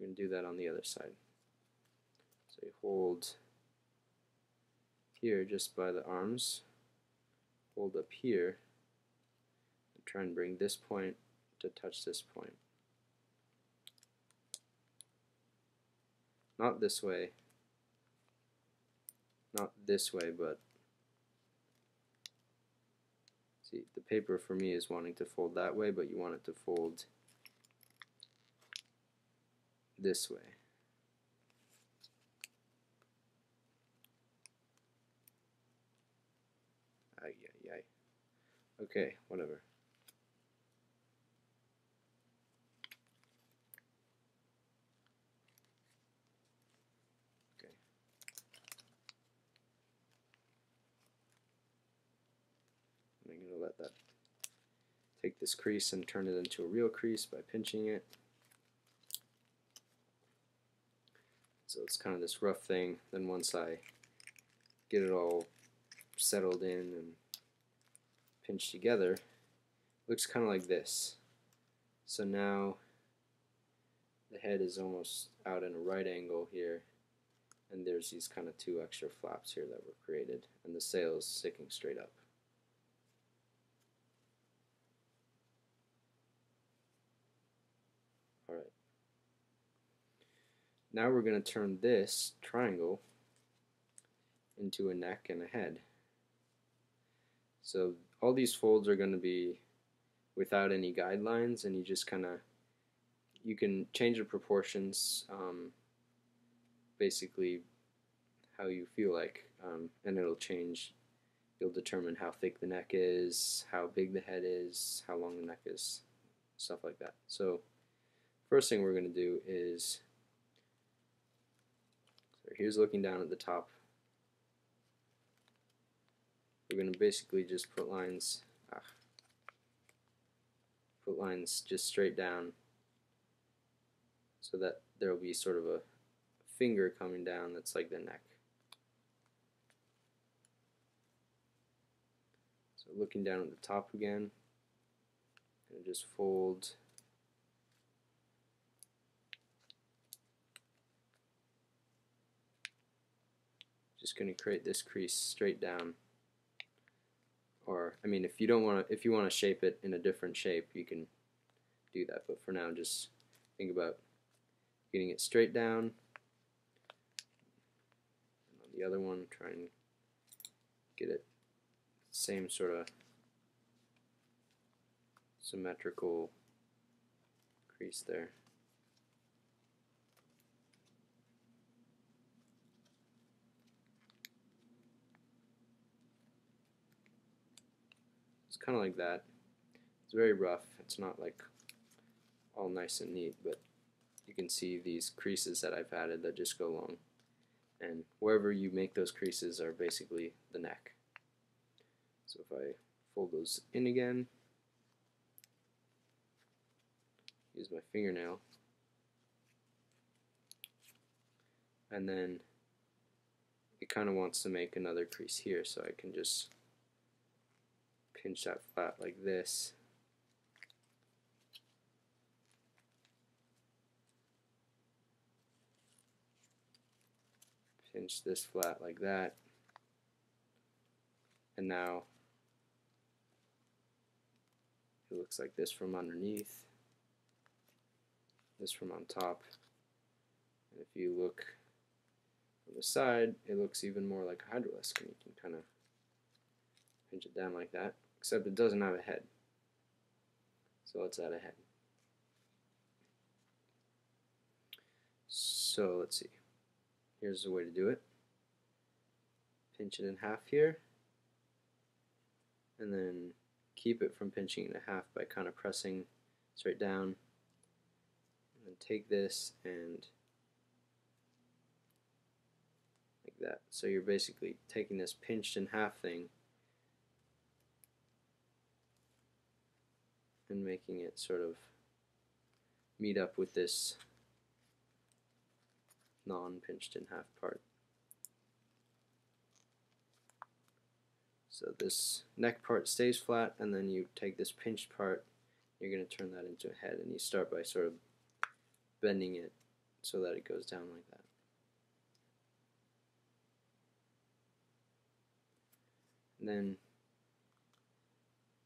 we're going to do that on the other side. So you hold here just by the arms, hold up here, and try and bring this point to touch this point. Not this way, not this way, but see, the paper for me is wanting to fold that way, but you want it to fold this way. Ay, ay, ay. Okay, whatever. Okay. I'm going to let that take this crease and turn it into a real crease by pinching it. So it's kind of this rough thing. Then once I get it all settled in and pinched together, it looks kind of like this. So now the head is almost out in a right angle here, and there's these kind of two extra flaps here that were created, and the sail is sticking straight up. Alright. Now we're going to turn this triangle into a neck and a head. So all these folds are going to be without any guidelines, and you just kind of, you can change the proportions basically how you feel like, and it'll change. You'll determine how thick the neck is, how big the head is, how long the neck is, stuff like that. So first thing we're going to do is, so here's looking down at the top. We're going to basically just put lines just straight down so that there will be sort of a finger coming down that's like the neck. So looking down at the top again, and just fold just going to create this crease straight down. Or, I mean, if you want to shape it in a different shape, you can do that. But for now, just think about getting it straight down. And on the other one, try and get it same sort of symmetrical crease there. It's kind of like that. It's very rough. It's not like all nice and neat, but you can see these creases that I've added that just go along. And wherever you make those creases are basically the neck. So if I fold those in again, use my fingernail, and then it kind of wants to make another crease here, so I can just pinch that flat like this. Pinch this flat like that. And now it looks like this from underneath, this from on top. And if you look from the side, it looks even more like a hydralisk, and you can kind of pinch it down like that, except it doesn't have a head. So let's add a head. So let's see. Here's the way to do it. Pinch it in half here, and then keep it from pinching it in half by kind of pressing straight down. And then take this and like that. So you're basically taking this pinched in half thing and making it sort of meet up with this non-pinched in half part. So this neck part stays flat, and then you take this pinched part, you're going to turn that into a head, and you start by sort of bending it so that it goes down like that. And then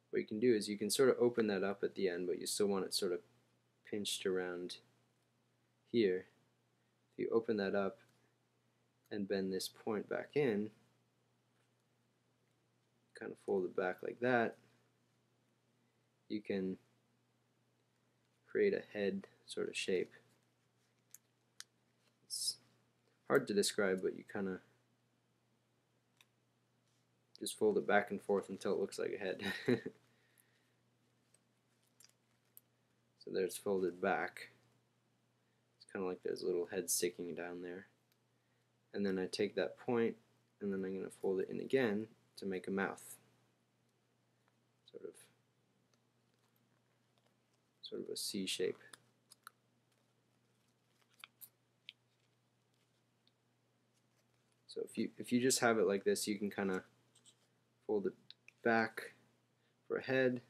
what you can do is you can sort of open that up at the end, but you still want it sort of pinched around here. If you open that up and bend this point back in, kind of fold it back like that, you can create a head sort of shape. It's hard to describe, but you kind of just fold it back and forth until it looks like a head. So there it's folded back. It's kind of like there's a little head sticking down there. And then I take that point and then I'm going to fold it in again to make a mouth. Sort of a C shape. So if you just have it like this, you can kind of fold it back for a head,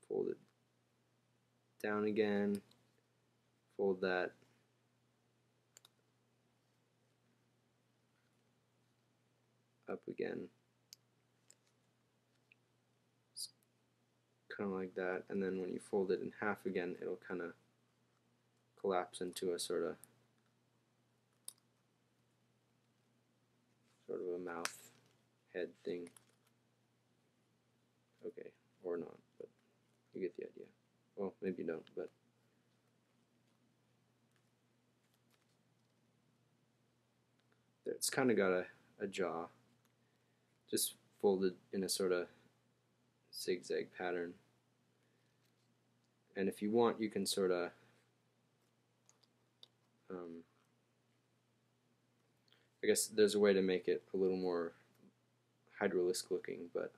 fold it down again, fold that up again, kind of like that, and then when you fold it in half again, it'll kind of collapse into a sort of a mouth head thing. Okay, or not, but you get the idea. Well, maybe you don't, but it's kind of got a jaw, just folded in a sort of zigzag pattern. And if you want, you can sort of I guess there's a way to make it a little more hydralisk looking, but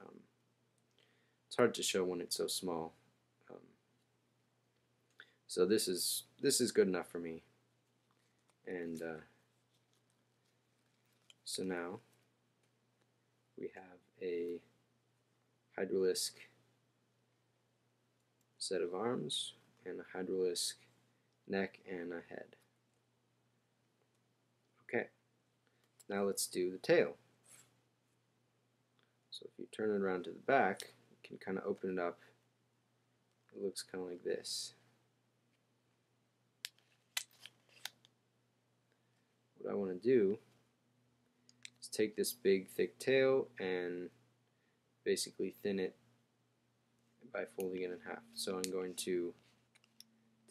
it's hard to show when it's so small. So this is good enough for me. And so now we have a hydralisk set of arms and a hydralisk neck and a head. Okay, now let's do the tail. So if you turn it around to the back, you can kind of open it up. It looks kind of like this. What I want to do is take this big thick tail and basically thin it by folding it in half. So I'm going to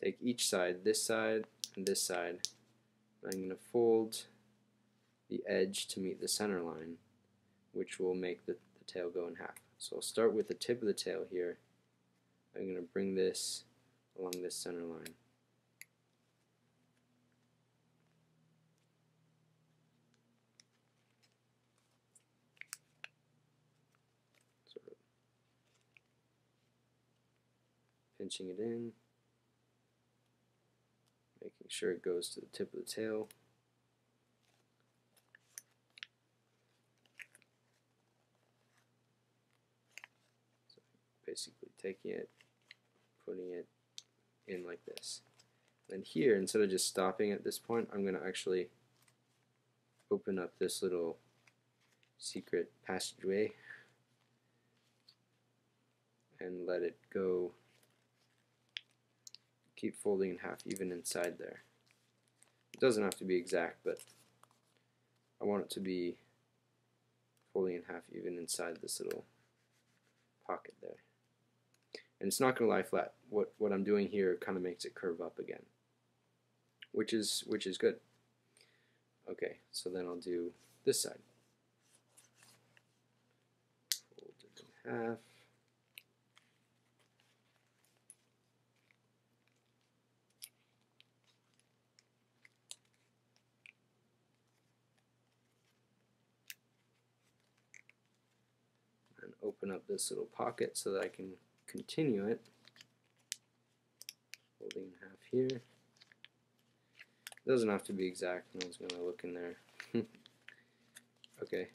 take each side, this side and this side, and I'm going to fold the edge to meet the center line, which will make the tail go in half. So I'll start with the tip of the tail here. I'm going to bring this along this center line. Sort of pinching it in, making sure it goes to the tip of the tail. So basically taking it, putting it in like this. And here, instead of just stopping at this point, I'm going to actually open up this little secret passageway and let it go. Keep folding in half even inside there. It doesn't have to be exact, but I want it to be folding in half even inside this little pocket there. And it's not going to lie flat. What I'm doing here kind of makes it curve up again, which is good. Okay, so then I'll do this side. Fold it in half. And open up this little pocket so that I can continue it. Folding in half here. It doesn't have to be exact, no one's going to look in there. Okay,